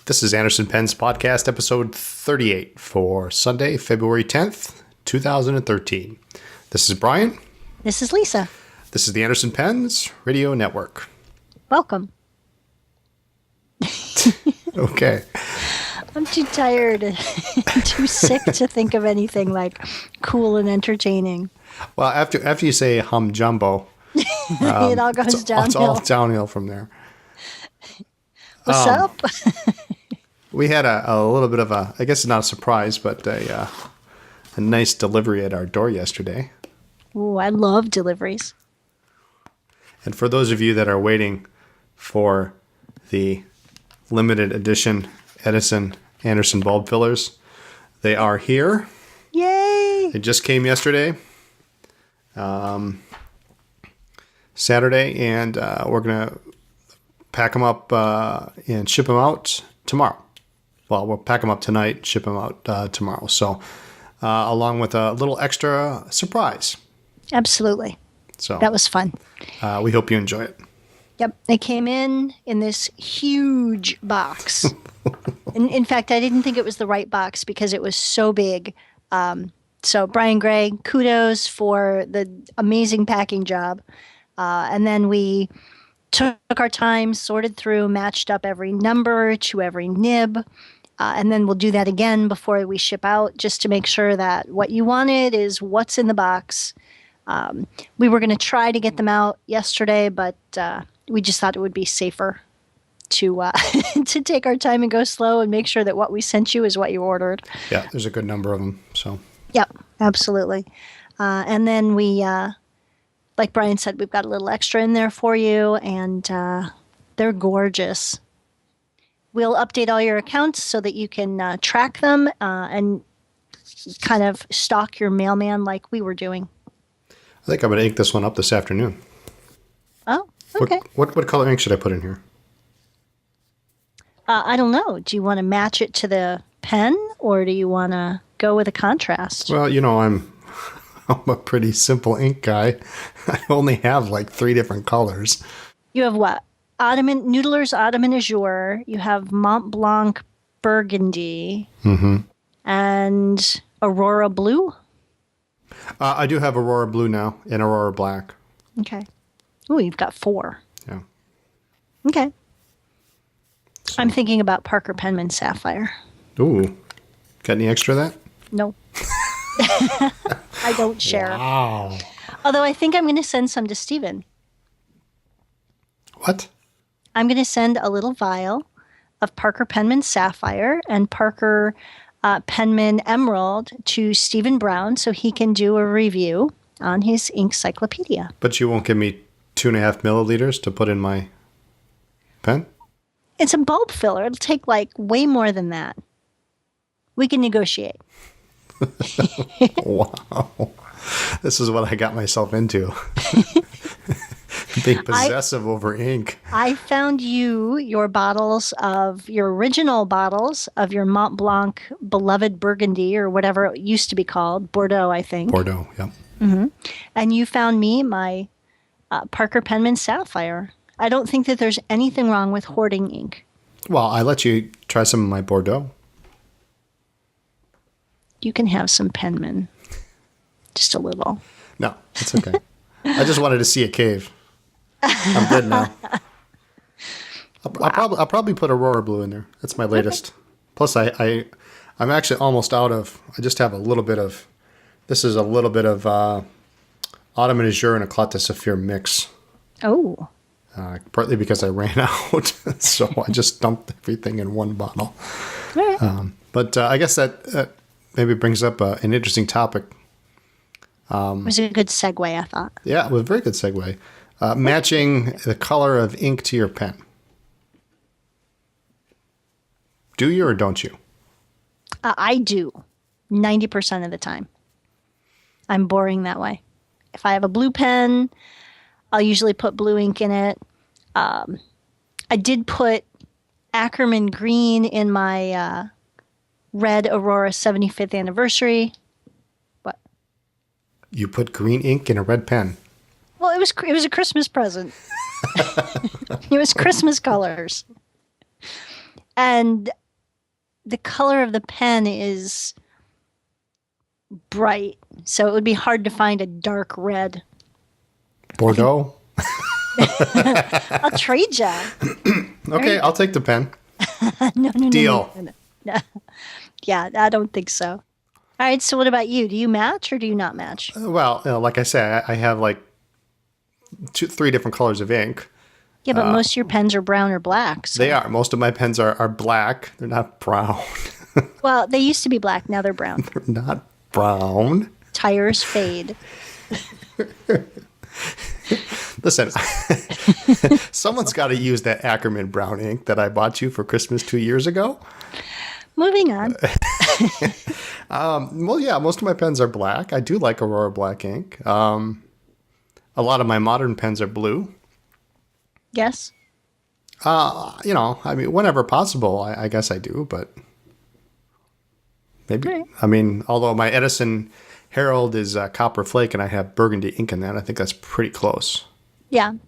This is Anderson Pen's podcast, episode 38 for Sunday, February 10th, 2013. This is Brian. This is Lisa. This is the Anderson Pen's Radio Network. Welcome. Okay. I'm too tired and too sick to think of anything like cool and entertaining. Well, after you say hum jumbo, it all goes downhill. It's all downhill from there. What's up? We had a little bit of I guess not a surprise, but a nice delivery at our door yesterday. Ooh, I love deliveries. And for those of you that are waiting for the limited edition Edison Anderson bulb fillers, they are here. Yay! They just came yesterday, Saturday, and we're going to pack them up and ship them out tomorrow. Well, we'll pack them up tonight, ship them out tomorrow. So, along with a little extra surprise. Absolutely. So that was fun. We hope you enjoy it. Yep. They came in this huge box. In fact, I didn't think it was the right box because it was so big. So Brian Gray, kudos for the amazing packing job. And then we took our time, sorted through, matched up every number to every nib. And then we'll do that again before we ship out, just to make sure that what you wanted is what's in the box. We were going to try to get them out yesterday, but we just thought it would be safer to to take our time and go slow and make sure that what we sent you is what you ordered. Yeah, there's a good number of them. So. Yep, absolutely. And then we, like Brian said, we've got a little extra in there for you, and they're gorgeous. We'll update all your accounts so that you can track them and kind of stalk your mailman like we were doing. I think I'm going to ink this one up this afternoon. Oh, okay. What color ink should I put in here? I don't know. Do you want to match it to the pen, or do you want to go with a contrast? Well, I'm a pretty simple ink guy. I only have like 3 different colors. You have what? Noodler's Ottoman Azure. You have Mont Blanc Burgundy. Mm-hmm. And Aurora Blue? I do have Aurora Blue now and Aurora Black. Okay. Ooh, you've got 4. Yeah. Okay. So. I'm thinking about Parker Penman Sapphire. Ooh. Got any extra of that? No. I don't share. Wow. Although I think I'm going to send some to Steven. What? I'm going to send a little vial of Parker Penman Sapphire and Parker Penman Emerald to Stephen Brown so he can do a review on his Inkcyclopedia. But you won't give me 2.5 milliliters to put in my pen? It's a bulb filler. It'll take like way more than that. We can negotiate. Wow. This is what I got myself into. Being possessive over ink. I found your original bottles of your Mont Blanc Beloved Burgundy, or whatever it used to be called, Bordeaux, I think. Bordeaux, yep. Mm-hmm. And you found me my Parker Penman Sapphire. I don't think that there's anything wrong with hoarding ink. Well, I let you try some of my Bordeaux. You can have some Penman. Just a little. No, it's okay. I just wanted to see a cave. I'm good now. I'll probably put Aurora Blue in there. That's my latest. Okay. Plus, I'm actually almost out of. I just have a little bit of. This is a little bit of Ottoman Azure and a Eclat de Saphir mix. Oh. Partly because I ran out, so I just dumped everything in one bottle. Right. But I guess that maybe brings up an interesting topic. It was a good segue, I thought. Yeah, it was a very good segue. Matching the color of ink to your pen. Do you or don't you? I do. 90% of the time. I'm boring that way. If I have a blue pen, I'll usually put blue ink in it. I did put Ackerman green in my red Aurora 75th anniversary. What? You put green ink in a red pen? Well, it was a Christmas present. It was Christmas colors. And the color of the pen is bright, so it would be hard to find a dark red. Bordeaux? I'll trade you. Okay, I'll take the pen. No. Deal. No. Yeah, I don't think so. All right, so what about you? Do you match or do you not match? Well, like I say, I have like 3 different colors of ink. Yeah, but most of your pens are brown or black. So. They are. Most of my pens are black. They're not brown. Well, they used to be black. Now they're brown. They're not brown. Tires fade. Listen, someone's got to use that Ackerman brown ink that I bought you for Christmas 2 years ago. Moving on. Well, yeah, most of my pens are black. I do like Aurora black ink. A lot of my modern pens are blue. Yes. I mean, whenever possible, I guess I do, but maybe. Right. I mean, although my Edison Herald is copper flake and I have burgundy ink in that, I think that's pretty close. Yeah. All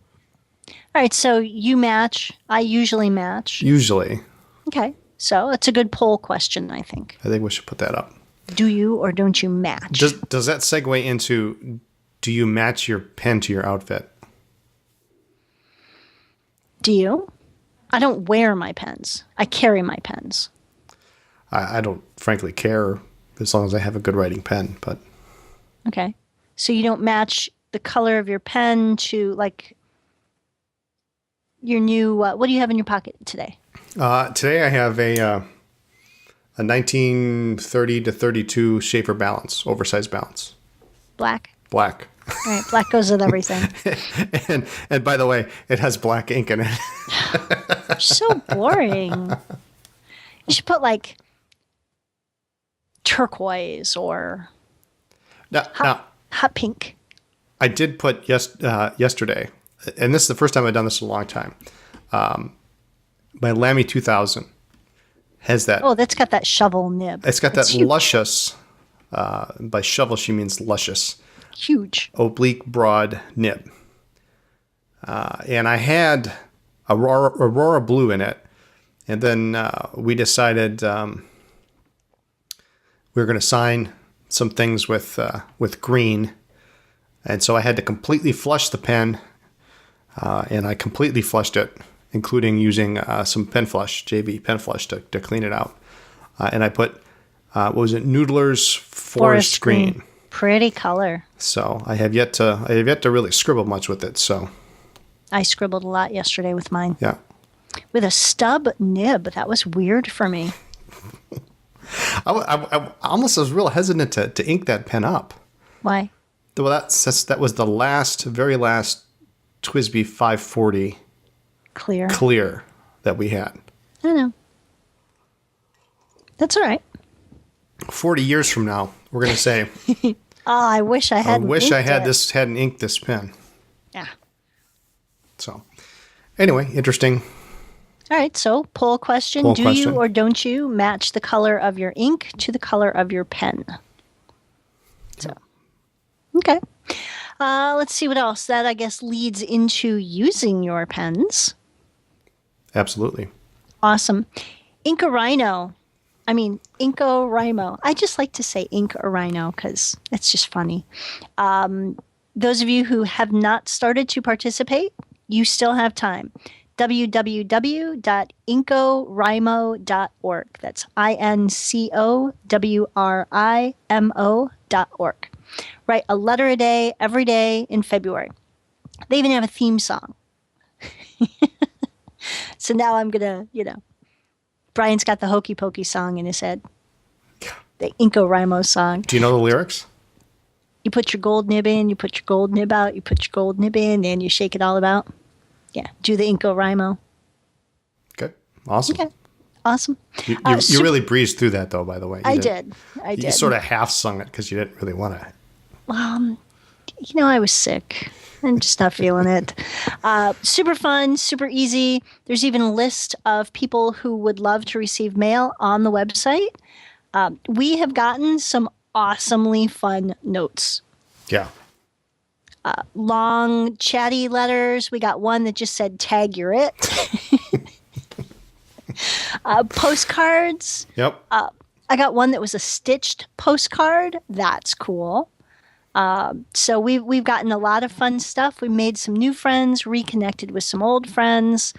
right, so you match. I usually match. Usually. Okay, so it's a good poll question, I think. I think we should put that up. Do you or don't you match? Does that segue into, do you match your pen to your outfit? Do you? I don't wear my pens. I carry my pens. I don't frankly care as long as I have a good writing pen, but. Okay. So you don't match the color of your pen to like your new, what do you have in your pocket today? Today I have a 1930 to 32 Schaefer balance, oversized balance. Black? Black. All right, black goes with everything. and by the way, it has black ink in it. You're so boring. You should put like turquoise or hot pink. I did put yesterday, and this is the first time I've done this in a long time. My Lamy 2000 has that. Oh, that's got that shovel nib. It's got That's that huge. luscious. By shovel, she means luscious. Huge. Oblique, broad nib. And I had Aurora blue in it. And then we decided we were going to sign some things with green. And so I had to completely flush the pen. And I completely flushed it, including using some pen flush, JB pen flush to clean it out. And I put, what was it, Noodler's Forest Green. Pretty color. So I have yet to really scribble much with it. So I scribbled a lot yesterday with mine. yeah, With a stub nib. That was weird for me. I almost was real hesitant to ink that pen up. Why? Well, that was the very last TWSBI 540 Clear. that we had. I know. That's all right. 40 years from now, we're going to say, Oh, I wish I had. hadn't inked this pen. Yeah. So anyway, interesting. All right. So poll question: Poll do question. you or don't you match the color of your ink to the color of your pen? So, okay. Let's see what else. That I guess leads into using your pens. Absolutely. Awesome. InCoWriMo. I just like to say InCoWriMo because it's just funny. Those of you who have not started to participate, you still have time. www.InCoWriMo.org. That's InCoWriMo.org. Write a letter a day, every day in February. They even have a theme song. So now I'm going to, Brian's got the Hokey Pokey song in his head. The InCoWriMo song. Do you know the lyrics? You put your gold nib in, you put your gold nib out, you put your gold nib in, and you shake it all about. Yeah, do the InCoWriMo. Okay. Awesome. Okay, awesome. You really breezed through that, though, by the way. I did. You sort of half sung it because you didn't really want to. I was sick. I'm just not feeling it. Super fun, super easy. There's even a list of people who would love to receive mail on the website. We have gotten some awesomely fun notes. Yeah. Long, chatty letters. We got one that just said, tag you're it. Postcards. Yep. I got one that was a stitched postcard. That's cool. So we've gotten a lot of fun stuff. We made some new friends, reconnected with some old friends.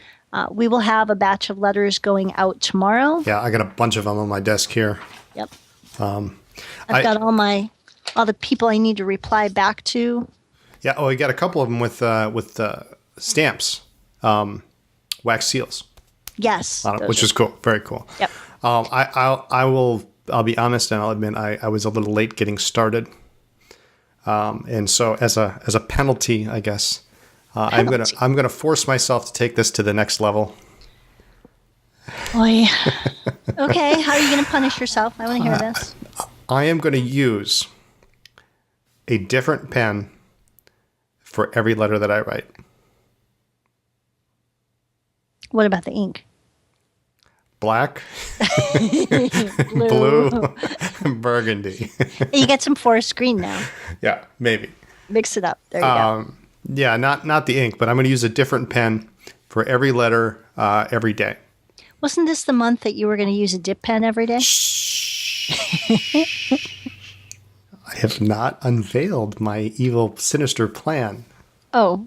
We will have a batch of letters going out tomorrow. Yeah, I got a bunch of them on my desk here. Yep. I've got all the people I need to reply back to. Yeah. Oh, we got a couple of them with stamps, wax seals. Yes, which is cool. Very cool. Yep. I'll be honest and I'll admit I was a little late getting started. And so as a penalty, I guess, I'm gonna force myself to take this to the next level. Boy. Okay, how are you going to punish yourself? I want to hear this. I am going to use a different pen for every letter that I write. What about the ink? Black, blue, burgundy. You get some forest green now. Yeah, maybe. Mix it up. There you go. Yeah, not the ink, but I'm going to use a different pen for every letter every day. Wasn't this the month that you were going to use a dip pen every day? I have not unveiled my evil, sinister plan. Oh.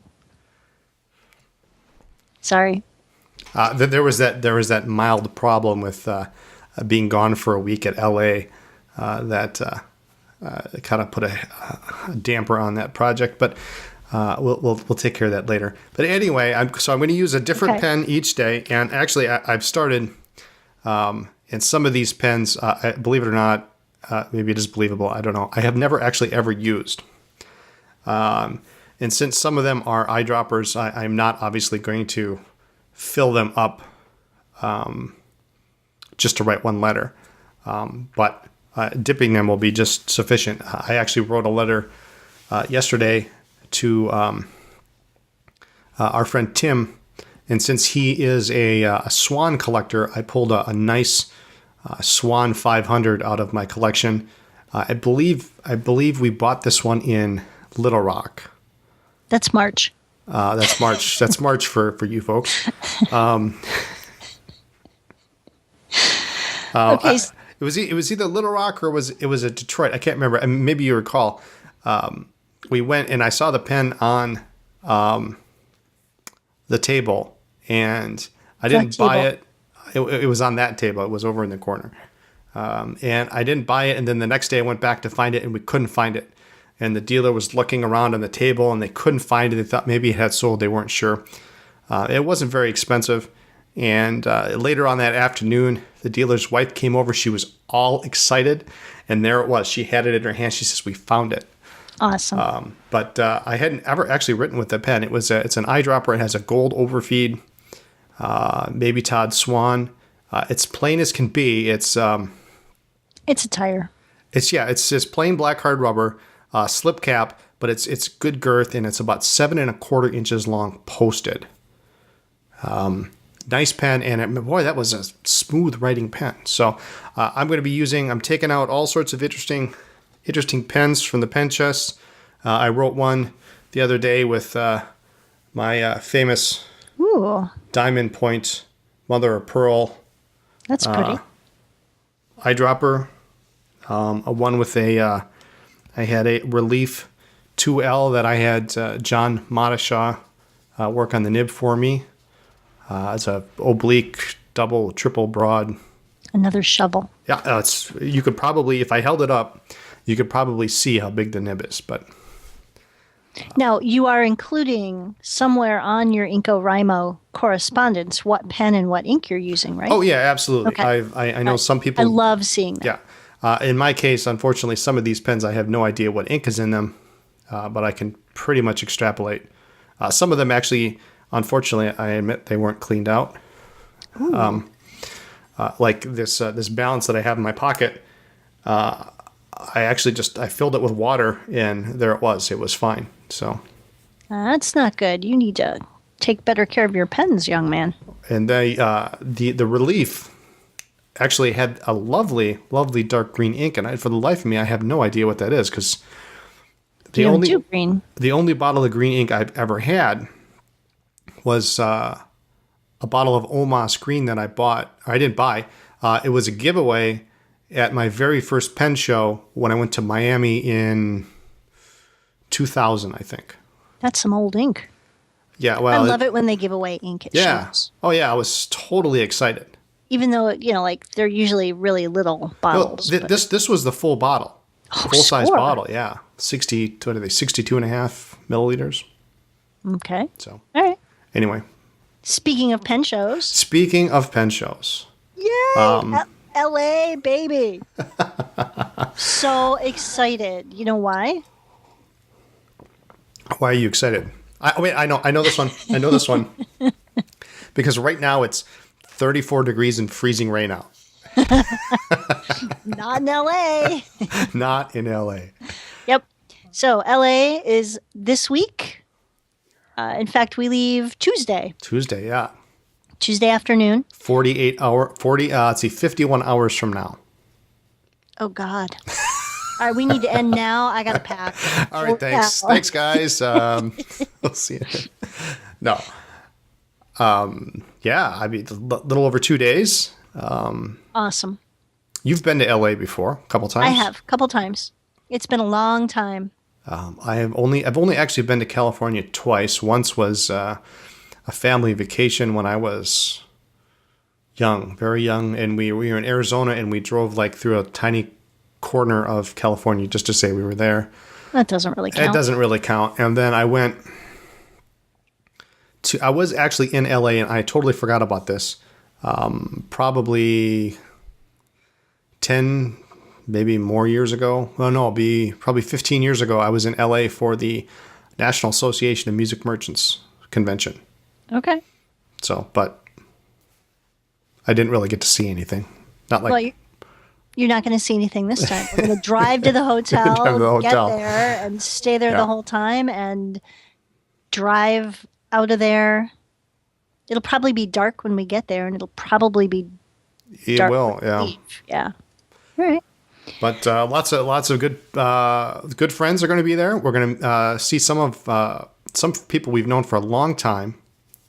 Sorry. There was that mild problem with being gone for a week at LA that kind of put a damper on that project, but we'll take care of that later. But anyway, I'm going to use a different pen each day, and actually I've started. And some of these pens, believe it or not, maybe it is believable, I don't know, I have never actually ever used. And since some of them are eyedroppers, I'm not obviously going to fill them up just to write one letter. But dipping them will be just sufficient. I actually wrote a letter yesterday to our friend Tim, and since he is a Swan collector, I pulled a nice Swan 500 out of my collection. I believe we bought this one in Little Rock. That's March. That's March. That's March for you folks. Okay. It was either Little Rock or it was a Detroit. I can't remember. I mean, maybe you recall. We went and I saw the pen on the table, and I didn't buy it. It was on that table. It was over in the corner, and I didn't buy it. And then the next day I went back to find it, and we couldn't find it. And the dealer was looking around on the table, and they couldn't find it. They thought maybe it had sold. They weren't sure. It wasn't very expensive. And later on that afternoon, the dealer's wife came over. She was all excited, and there it was. She had it in her hand. She says, "We found it." Awesome. But I hadn't ever actually written with the pen. It's an eyedropper. It has a gold overfeed, Baby Todd Swan. It's plain as can be. It's a tire. It's plain black hard rubber, slip cap, but it's good girth, and it's about 7 1/4 inches long posted. Nice pen, and boy, that was a smooth writing pen. So I'm taking out all sorts of interesting pens from the pen chest. I wrote one the other day with my famous diamond point mother of pearl. That's pretty. Eyedropper. A one with I had a relief 2L that I had John Madashaw work on the nib for me. It's a oblique, double, triple broad. Another shovel. Yeah, you could probably, if I held it up, you could probably see how big the nib is. But now you are including somewhere on your InCoWriMo correspondence what pen and what ink you're using, right? Oh yeah, absolutely. Okay. I know some people. I love seeing that. Yeah. In my case, unfortunately, some of these pens I have no idea what ink is in them, but I can pretty much extrapolate. Some of them actually, unfortunately, I admit they weren't cleaned out. Like this balance that I have in my pocket, I filled it with water, and there it was. It was fine. So that's not good. You need to take better care of your pens, young man. And the relief actually had a lovely, lovely dark green ink, and for the life of me, I have no idea what that is, because the only bottle of green ink I've ever had was a bottle of Omas Green that I bought. Or I didn't buy. It was a giveaway at my very first pen show when I went to Miami in 2000, I think. That's some old ink. Yeah, well, I love it when they give away ink at shows. Oh yeah, I was totally excited. Even though, like they're usually really little bottles. Well, this was the full bottle. Oh, full size score. bottle, yeah. 62 and a half milliliters. Okay. So, all right. Anyway. Speaking of pen shows. Speaking of pen shows. Yay! LA, baby. So excited. You know why? Why are you excited? I know this one. I know this one. Because right now it's 34 degrees and freezing rain out. Not in LA. Not in LA. Yep. So LA is this week. In fact, we leave Tuesday. Tuesday, yeah. Tuesday afternoon. 51 hours from now. Oh, God. All right, we need to end now. I got to pack. All right, thanks. Now. Thanks, guys. We'll see you. No. Yeah, I mean, a little over 2 days. Awesome. You've been to LA before a couple times? I have, a couple times. It's been a long time. I've only actually been to California twice. Once was a family vacation when I was young, very young, and we were in Arizona, and we drove like through a tiny corner of California just to say we were there. That doesn't really count. It doesn't really count. And then I was actually in LA, and I totally forgot about this. Probably 10, maybe more years ago. Well, no, it'll be probably 15 years ago. I was in LA for the National Association of Music Merchants convention. Okay. So, but I didn't really get to see anything. Not like. Well, you're not going to see anything this time. We're going to drive to the hotel, get there, and stay there the whole time, and drive out of there. It'll probably be dark when we get there, and it'll probably be dark. It will, yeah. Yeah. All right. But lots of good friends are going to be there. We're going to see some people we've known for a long time,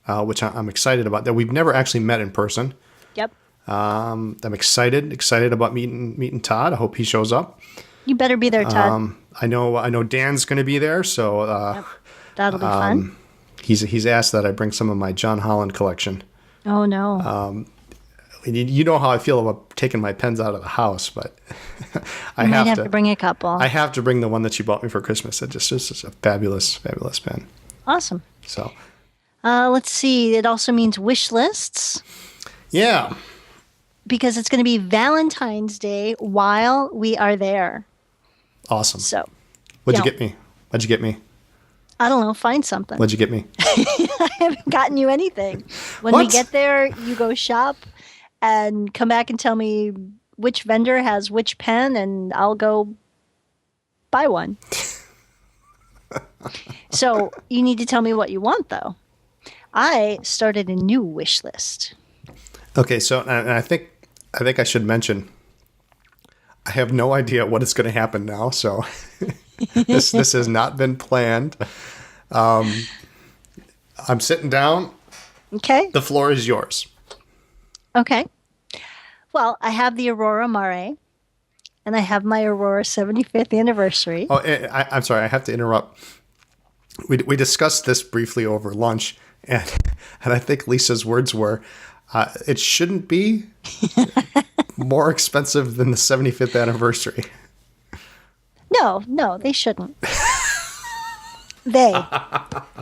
which I'm excited about. That we've never actually met in person. Yep. I'm excited about meeting Todd. I hope he shows up. You better be there, Todd. I know Dan's going to be there, so yep. That'll be fun. He's asked that I bring some of my John Holland collection. Oh no. You know how I feel about taking my pens out of the house, but I have to bring a couple. I have to bring the one that you bought me for Christmas. It's just a fabulous pen. Awesome. So, let's see. It also means wish lists. Yeah. Because it's going to be Valentine's Day while we are there. Awesome. So, What'd you get me? I don't know. Find something. What'd you get me? I haven't gotten you anything. When we get there, you go shop and come back and tell me which vendor has which pen, and I'll go buy one. So you need to tell me what you want, though. I started a new wish list. Okay, so and I think I should mention I have no idea what is going to happen now. So this has not been planned. I'm sitting down. Okay. The floor is yours. Okay. Well, I have the Aurora Mare, and I have my Aurora 75th anniversary. Oh, I'm sorry. I have to interrupt. We discussed this briefly over lunch, and I think Lisa's words were, it shouldn't be more expensive than the 75th anniversary. No, they shouldn't.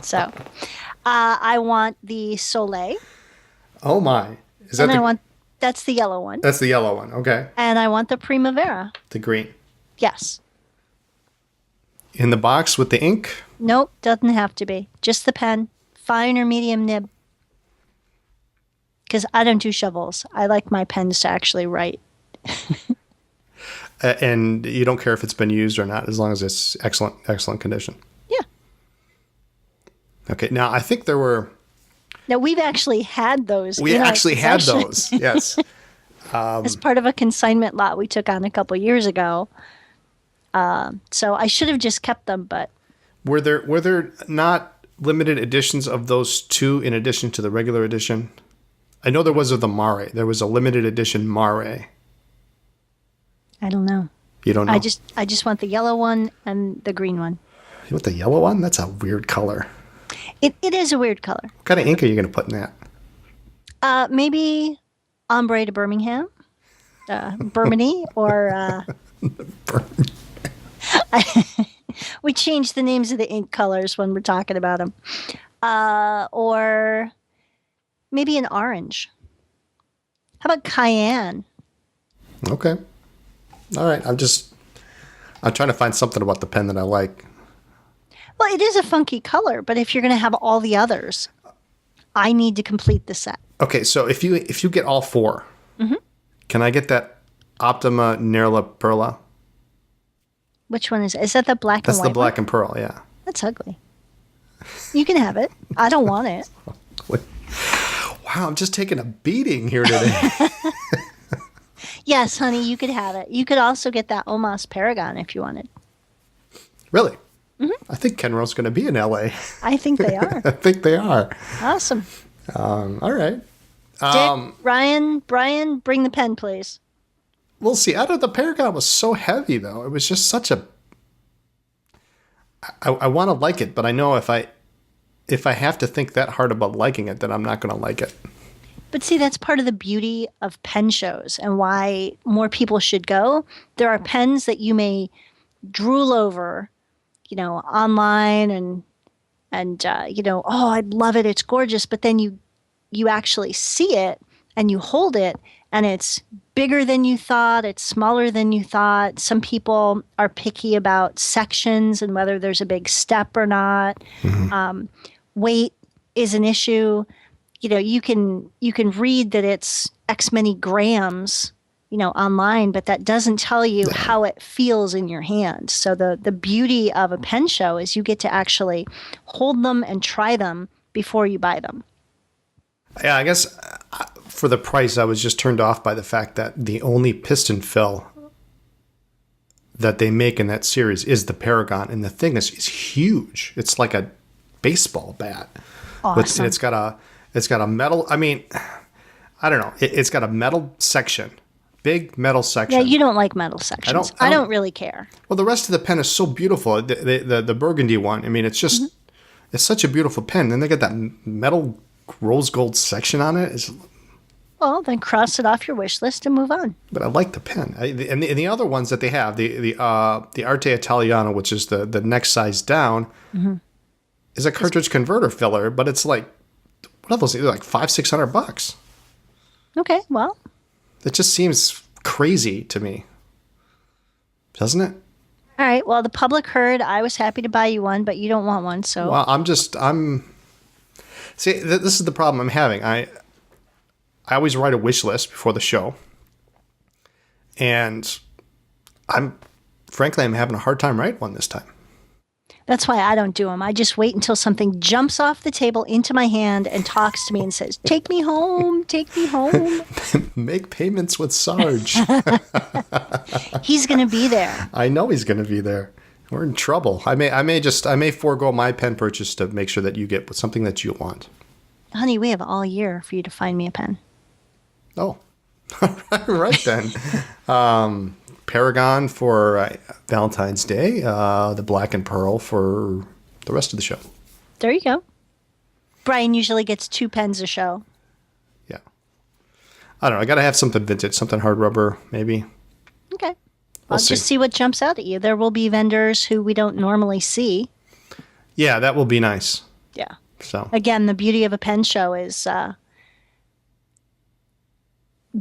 So, I want the Soleil. Oh my! Is that that's the yellow one. That's the yellow one. Okay. And I want the Primavera. The green. Yes. In the box with the ink? Nope, doesn't have to be. Just the pen, fine or medium nib. Because I don't do shovels. I like my pens to actually write. And you don't care if it's been used or not, as long as it's excellent condition. Yeah. Okay. Now I think there were. Now we've actually had those. We actually had those. Yes. As part of a consignment lot we took on a couple years ago. So I should have just kept them, but. Were there not limited editions of those two in addition to the regular edition? I know there was of the Mare. There was a limited edition Mare. I don't know. You don't know? I just want the yellow one and the green one. You want the yellow one? That's a weird color. It is a weird color. What kind of ink are you going to put in that? Maybe ombre to Birmingham, Bermany, or we change the names of the ink colors when we're talking about them, or maybe an orange. How about cayenne? Okay. All right. I'm trying to find something about the pen that I like. Well, it is a funky color, but if you're going to have all the others, I need to complete the set. Okay, so if you get all four, can I get that Optima Nerla Perla? Which one is it? Is that the black That's and white the black one? and pearl, yeah. That's ugly. You can have it. I don't want it. Wow, I'm just taking a beating here today. Yes, honey, you could have it. You could also get that Omas Paragon if you wanted. Really? I think Kenro's going to be in LA. I think they are. I think they are. Awesome. All right. Dick, Ryan, Brian, bring the pen, please. We'll see. I don't know. The Paragon was so heavy, though. It was just such a... I want to like it, but I know if I have to think that hard about liking it, then I'm not going to like it. But see, that's part of the beauty of pen shows and why more people should go. There are pens that you may drool over, online and oh, I love it, it's gorgeous. But then you actually see it and you hold it, and it's bigger than you thought, it's smaller than you thought. Some people are picky about sections and whether there's a big step or not. Weight is an issue. You can read that it's X many grams, online, but that doesn't tell you how it feels in your hand. So the beauty of a pen show is you get to actually hold them and try them before you buy them. Yeah, I guess for the price, I was just turned off by the fact that the only piston fill that they make in that series is the Paragon, and the thing is huge. It's like a baseball bat. Awesome. And it's got a metal. I mean, I don't know. It's got a metal section, big metal section. Yeah, you don't like metal sections. I don't really care. Well, the rest of the pen is so beautiful. The burgundy one. I mean, it's just it's such a beautiful pen. Then they got that metal rose gold section on it. Well, then cross it off your wish list and move on. But I like the pen. And the other ones that they have, the Arte Italiano, which is the next size down, is a cartridge converter filler. But it's like, what are those? They're like $500-600. Okay, well. It just seems crazy to me, doesn't it? All right. Well, the public heard. I was happy to buy you one, but you don't want one. So. Well, See, this is the problem I'm having. I always write a wish list before the show, and I'm having a hard time writing one this time. That's why I don't do them. I just wait until something jumps off the table into my hand and talks to me and says, "Take me home, take me home." Make payments with Sarge. He's going to be there. I know he's going to be there. We're in trouble. I may forego my pen purchase to make sure that you get something that you want. Honey, we have all year for you to find me a pen. Oh, right then. Paragon for Valentine's Day, the Black and Pearl for the rest of the show. There you go. Brian usually gets 2 pens a show. Yeah. I don't know. I got to have something vintage, something hard rubber, maybe. Okay. I'll just see what jumps out at you. There will be vendors who we don't normally see. Yeah, that will be nice. Yeah. So again, the beauty of a pen show is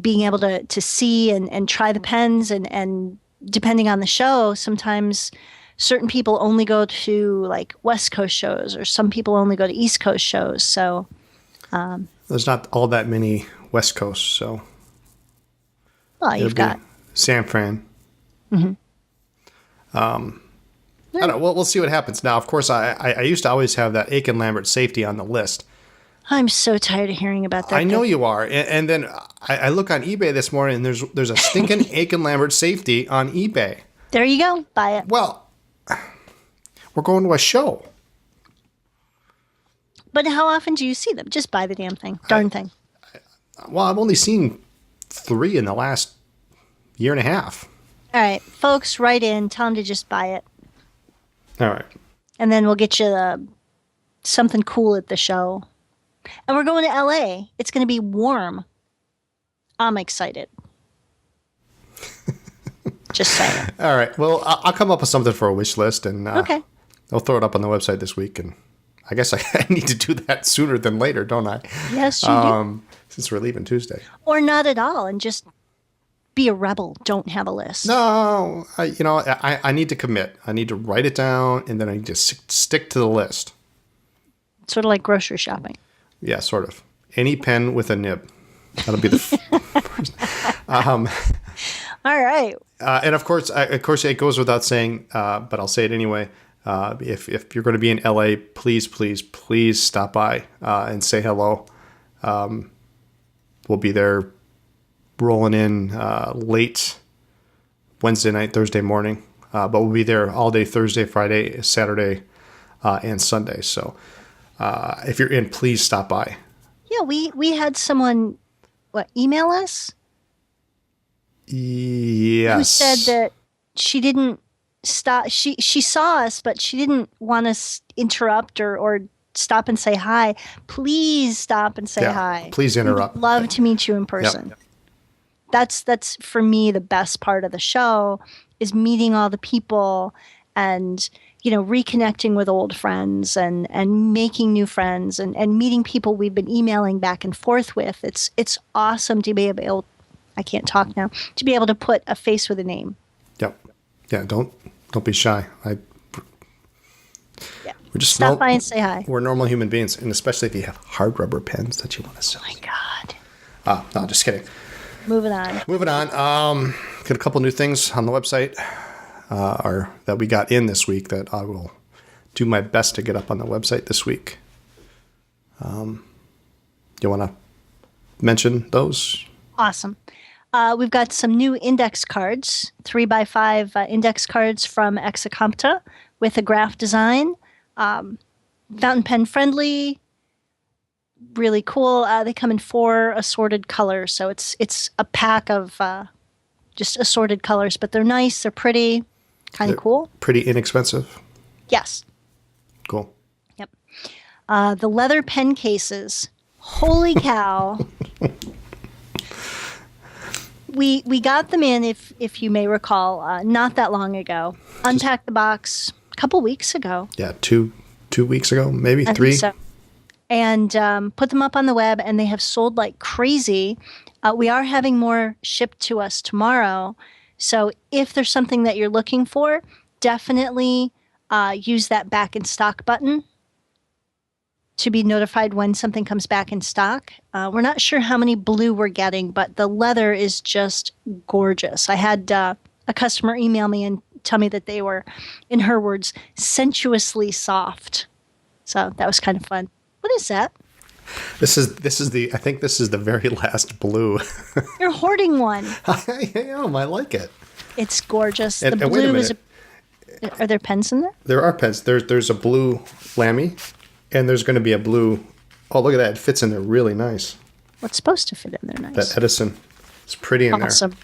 being able to see and try the pens, and depending on the show, sometimes certain people only go to like West Coast shows, or some people only go to East Coast shows. So there's not all that many West Coast. So well, you've got San Fran. I don't know. We'll see what happens. Now, of course, I used to always have that Aiken Lambert safety on the list. I'm so tired of hearing about that. I know you are. And then I look on eBay this morning, and there's a stinking Aiken Lambert safety on eBay. There you go. Buy it. Well, we're going to a show. But how often do you see them? Just buy the damn thing. Darn thing. Well, I've only seen 3 in the last year and a half. All right, folks, write in. Tell them to just buy it. All right. And then we'll get you something cool at the show. And we're going to LA. It's going to be warm. I'm excited. Just saying. All right. Well, I'll come up with something for a wish list, and Okay. I'll throw it up on the website this week. And I guess I need to do that sooner than later, don't I? Yes, you do. Since we're leaving Tuesday. Or not at all, and just be a rebel. Don't have a list. No, I need to commit. I need to write it down, and then I need to stick to the list. Sort of like grocery shopping. Yeah, sort of. Any pen with a nib. That'll be the first. All right. And of course, it goes without saying, but I'll say it anyway. If you're going to be in LA, please, please, please stop by and say hello. We'll be there rolling in late Wednesday night, Thursday morning. But we'll be there all day Thursday, Friday, Saturday, and Sunday. So if you're in, please stop by. Yeah, we had someone email us Yes. who said that she didn't stop. She saw us, but she didn't want us interrupt or stop and say hi. Please stop and say hi. Please interrupt. We'd love to meet you in person. Yep. That's for me the best part of the show is meeting all the people and reconnecting with old friends and making new friends and meeting people we've been emailing back and forth with. It's awesome to be able. I can't talk now. To be able to put a face with a name. Yep. Yeah. Don't be shy. We're just stop by and say hi. We're normal human beings, and especially if you have hard rubber pens that you want to sell. Oh my God. No, just kidding. Moving on. Got a couple new things on the website that we got in this week that I will do my best to get up on the website this week. You want to mention those? Awesome. We've got some new index cards, 3x5 index cards from Exacompta with a graph design. Fountain pen friendly, really cool. They come in 4 assorted colors, so it's a pack of just assorted colors, but they're nice, they're pretty, kind of cool. Pretty inexpensive. Yes. Cool. Yep. The leather pen cases. Holy cow. We got them in, if you may recall, not that long ago. Unpacked the box a couple weeks ago. Yeah, two weeks ago, maybe I 3. think so. And put them up on the web, and they have sold like crazy. We are having more shipped to us tomorrow. So if there's something that you're looking for, definitely use that back in stock button to be notified when something comes back in stock. We're not sure how many blue we're getting, but the leather is just gorgeous. I had a customer email me and tell me that they were, in her words, sensuously soft. So that was kind of fun. What is that? I think this is the very last blue. You're hoarding one. I am. I like it. It's gorgeous. And the wait a blue is. minute. Are there pens in there? There are pens. There's a blue Lamy, and there's going to be a blue. Oh, look at that! It fits in there really nice. What's supposed to fit in there? Nice. That Edison. It's pretty in Awesome.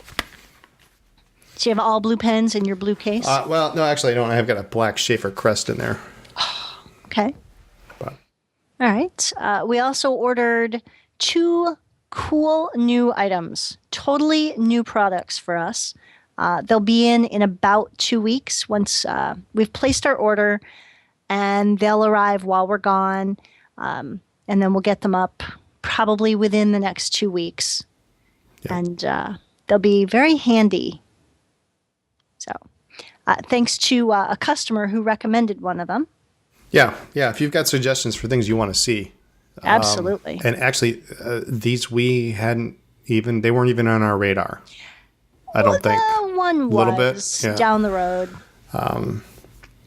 So you have all blue pens in your blue case? there. Well, no, actually, I don't. I've got a black Schaefer Crest in there. Okay. But All right. We also ordered 2 cool new items, totally new products for us. They'll be in about 2 weeks once we've placed our order, and they'll arrive while we're gone, and then we'll get them up probably within the next 2 weeks. Yeah. And they'll be very handy. So thanks to a customer who recommended one of them. yeah. If you've got suggestions for things you want to see, Absolutely. and actually, these they weren't even on our radar. I don't think. One Little was bit, yeah. down the road.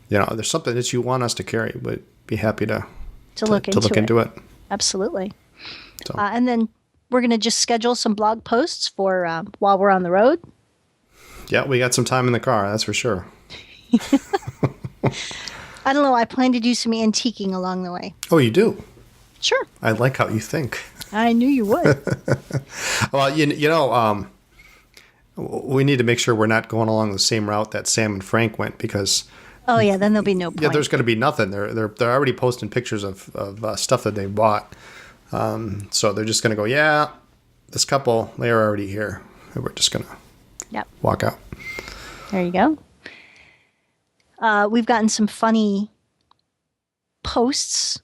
There's something that you want us to carry, but be happy to look into it. Absolutely. So. And then we're going to just schedule some blog posts for while we're on the road. Yeah, we got some time in the car, that's for sure. I don't know. I plan to do some antiquing along the way. Oh, you do? Sure. I like how you think. I knew you would. Well, we need to make sure we're not going along the same route that Sam and Frank went, because Oh yeah, then there'll be no point. yeah, there's going to be nothing. They're already posting pictures of stuff that they bought. So they're just going to go, yeah, this couple, they're already here. And we're just going to walk out. There you go. We've gotten some funny posts.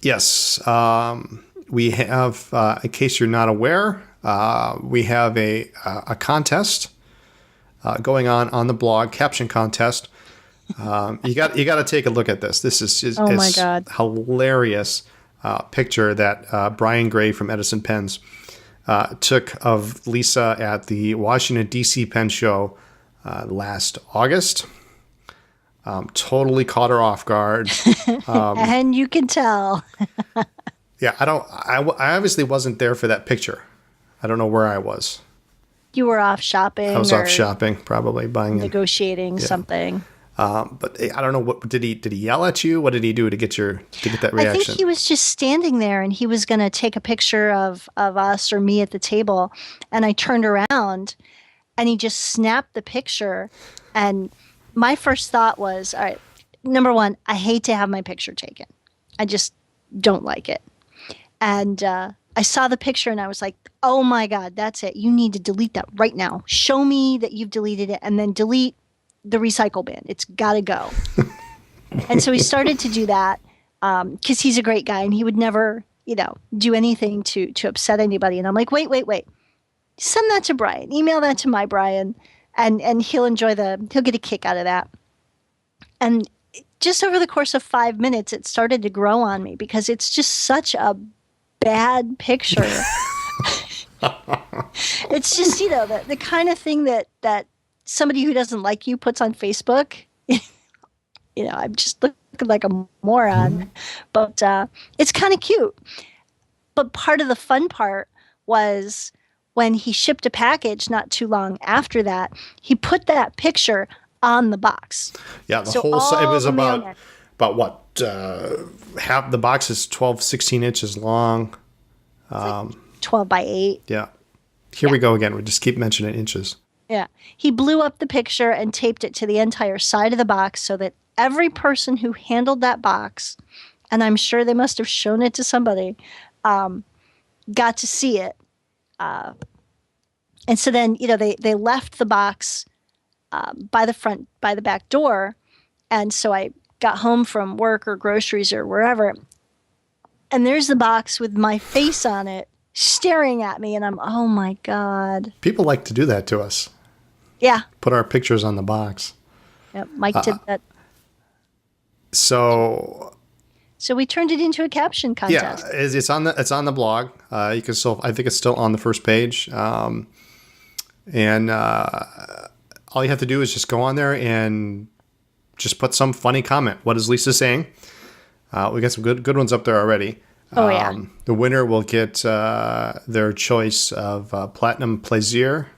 Yes. We have, in case you're not aware, we have a contest going on the blog, Caption contest. You got to take a look at this. This is my God, hilarious picture that Brian Gray from Edison Pens took of Lisa at the Washington D.C. Pen Show last August. Totally caught her off guard, and you can tell. Yeah, I obviously wasn't there for that picture. I don't know where I was. You were off shopping. I was off shopping, probably buying negotiating something. But I don't know, what did he yell at you? What did he do to get that reaction? I think he was just standing there, and he was going to take a picture of us or me at the table, and I turned around, and he just snapped the picture, and my first thought was, all right, number one, I hate to have my picture taken. I just don't like it. And I saw the picture, and I was like, oh my God, that's it. You need to delete that right now. Show me that you've deleted it, and then delete the recycle bin. It's got to go. And so he started to do that because he's a great guy, and he would never, do anything to upset anybody. And I'm like, wait. Send that to Brian. Email that to my Brian, and he'll get a kick out of that. And just over the course of 5 minutes, it started to grow on me because it's just such a bad picture. It's just, the kind of thing that somebody who doesn't like you puts on Facebook. I'm just looking like a moron, but it's kind of cute. But part of the fun part was when he shipped a package not too long after that, he put that picture on the box. Yeah, the whole side, it was about what? Half the box is 12, 16 inches long. Like 12 by 8. Yeah. Here we go again. We just keep mentioning inches. Yeah. He blew up the picture and taped it to the entire side of the box so that every person who handled that box, and I'm sure they must have shown it to somebody, got to see it. And so then, they left the box by the back door. And so I got home from work or groceries or wherever, and there's the box with my face on it staring at me, and I'm, oh my God. People like to do that to us. Yeah. Put our pictures on the box. Yep, Mike did that. So we turned it into a caption contest. Yeah, it's on the blog. You can still, I think it's still on the first page. And all you have to do is just go on there and just put some funny comment. What is Lisa saying? We got some good ones up there already. Oh, yeah. The winner will get their choice of Platinum Plaisir,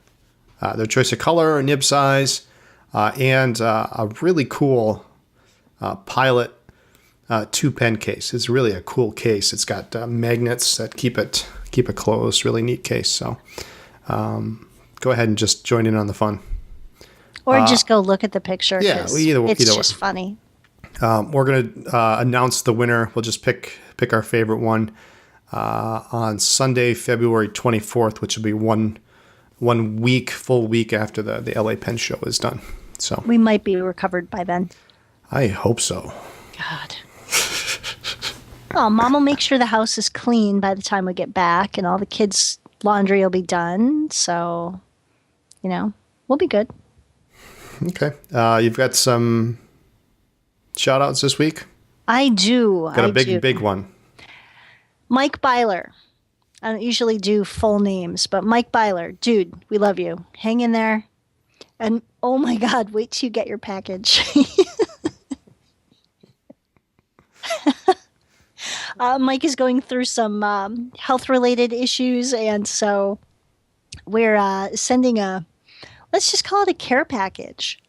their choice of color, nib size, and a really cool Pilot 2-pen case. It's really a cool case. It's got magnets that keep it closed. Really neat case. So go ahead and just join in on the fun. Or just go look at the picture. Yeah, it's either just way. funny. We're going to announce the winner. We'll just pick our favorite one on Sunday, February 24th, which will be one full week after the LA Pen Show is done. So we might be recovered by then. I hope so. God. Oh, Mom will make sure the house is clean by the time we get back, and all the kids' laundry will be done. So, we'll be good. Okay. You've got some shout outs this week? I do. Got a big one. Mike Byler. I don't usually do full names, but Mike Byler, dude, we love you. Hang in there. And oh my God, wait till you get your package. Mike is going through some health-related issues, and so we're sending let's just call it a care package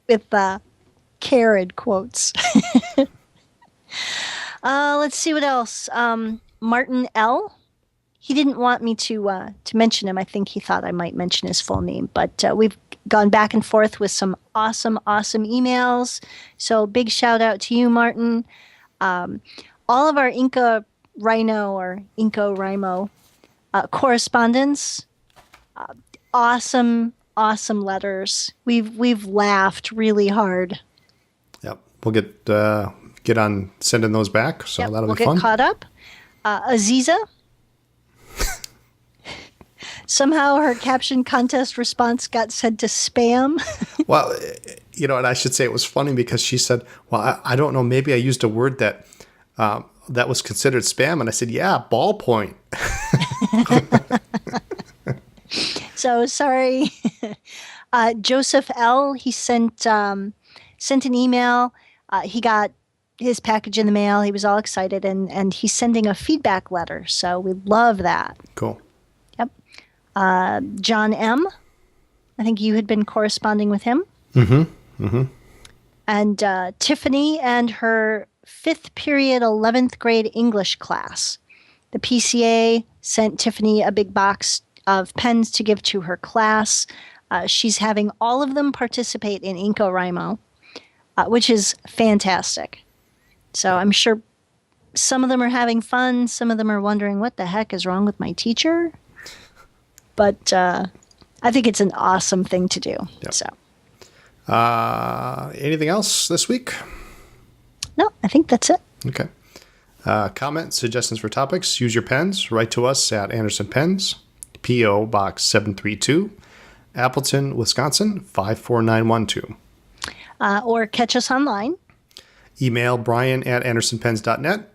with care in quotes. Let's see what else. Martin L. he didn't want me to mention him. I think he thought I might mention his full name. But we've gone back and forth with some awesome emails. So big shout out to you, Martin. All of our InCoWriMo or InCoWriMo correspondence, awesome letters. We've laughed really hard. Yep. We'll get on sending those back. So Yep, that'll we'll be fun. get caught up. Aziza. Somehow her caption contest response got sent to spam. Well, and I should say it was funny because she said, well, I don't know, maybe I used a word that was considered spam. And I said, yeah, ballpoint. So sorry. Joseph L., he sent an email. He got his package in the mail. He was all excited, and he's sending a feedback letter. So we love that. Cool. Yep. John M., I think you had been corresponding with him. Mm-hmm. Mm-hmm. And Tiffany and her 5th period 11th grade English class. The PCA sent Tiffany a big box of pens to give to her class. She's having all of them participate in InCoWriMo, which is fantastic. So I'm sure some of them are having fun. Some of them are wondering, what the heck is wrong with my teacher? But I think it's an awesome thing to do. Yep. So, anything else this week? no, I think that's it. Okay. Comments, suggestions for topics, use your pens. Write to us at Anderson Pens, P.O. Box 732, Appleton, Wisconsin, 54912. Or catch us online. Email Brian at AndersonPens.net.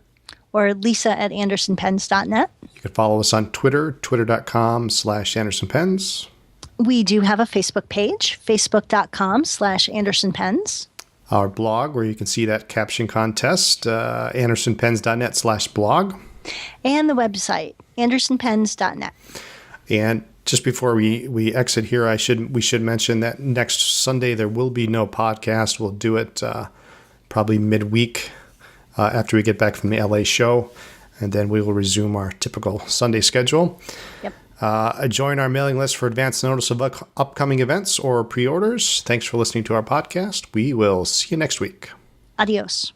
Or Lisa at AndersonPens.net. You can follow us on Twitter, twitter.com/AndersonPens. We do have a Facebook page, facebook.com/AndersonPens. Our blog, where you can see that caption contest, AndersonPens.net/blog. And the website, AndersonPens.net. And just before we exit here, we should mention that next Sunday there will be no podcast. We'll do it probably midweek after we get back from the LA show, and then we will resume our typical Sunday schedule. Yep. Join our mailing list for advance notice of upcoming events or pre-orders. Thanks for listening to our podcast. We will see you next week. Adios.